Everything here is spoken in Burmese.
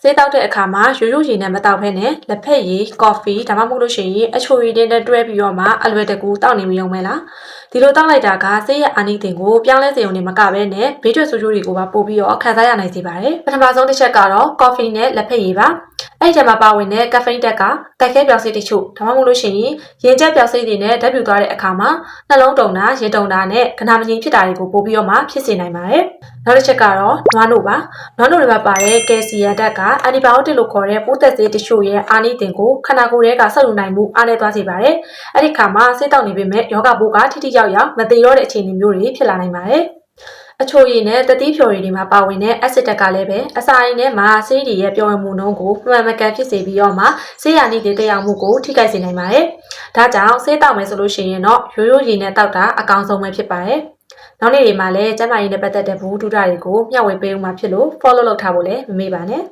ဆေးတောက်တဲ့အခါမှာရိုးရိုးရည်နဲ့မတောက်ဖဲနဲ့လက်ဖက်ရည်ကော်ဖီဒါမှမဟုတ်လို့ရှိရင်အချိုရည်တွေနဲ့တွဲပြီးတော့မှအလွယ်တကူတောက်နေမရုံပဲလားဒီလိုတောက်လိုက်တာကဆေးရအာနိသင်ကိုပြောင်းလဲစေုံနဲ့မကဘဲနဲ့ဘေးထွက်ဆိုးကျိုးတွေကိုပါပို့ပြီးတော့ခံစားရနိုင်စေပါတယ်ပထမဆုံးတစ်ချက်ကတော့ကော်ဖီနဲ့လက်ဖက်ရည်ပါအဲ့ဒီမှာပါဝင်တဲ့ကက်ဖိန်းတက်ကတိုက်ခဲပြောင်စိတ်တချို့ဒါမှမဟုတ်လို့ရှိရင်ရင်ကျက်ပြောင်စိတ်တွေနဲ့ဓာတ်ပြူသွားတဲ့အခါမှာနှလုံးတုန်တာရေတုန်တာနဲ့ခနာမငြိမ်ဖြစ်တာတွေကိုပို့ပြီးတော့မှဖြစ်စေနိုင်ပါတယ်နောက်တစ်ချက်ကတော့နွားနို့ပါနွားနို့တွေမှာပါတဲ့ကယ်ဆီယမ်ဓာတ်ကအန်တီဘိုယိုတစ်လို့ခေါ်တဲ့ပိုးသက်ဆေးတချို့ရဲ့အာနိသင်ကိုခန္ဓာကိုယ်ထဲကဆက်ယူနိုင်မှုအားနည်းသွားစေပါတယ်အဲ့ဒီခါမှာဆေးတောက်နေပေမဲ့ယောဂပိုးကထိထိရောက်ရောက်မသေးတော့တဲ့အခြေအနေမျိုးတွေဖြစ်လာနိုင်ပါတယ်အချိုရည်နဲ့တတိဖြော်ရည်တွေမှာပါဝင်တဲ့ acid တက်ကလည်းပဲအစာရည်နဲ့မှာဆေးတွေရဲ့ပျော်ရွှင်မှုနှုန်းကိုမှန်မှန်ကန်ဖြစ်စေပြီးတော့မှဆေးရနည်းတွေတက်ရောက်မှုကိုထိခိုက်စေနိုင်ပါတယ်။ဒါကြောင့်ဆေးတောက်မယ်ဆိုလို့ရှိရင်တော့ရိုးရိုးရည်နဲ့တောက်တာအကောင်းဆုံးပဲဖြစ်ပါတယ်။နောက်နေ့တွေမှာလည်းကျန်းမာရေးနဲ့ပတ်သက်တဲ့ဘူးတူတာတွေကိုမျှဝေပေးဦးမှာဖြစ်လို့ follow လုပ်ထားဖို့လည်းမမေ့ပါနဲ့။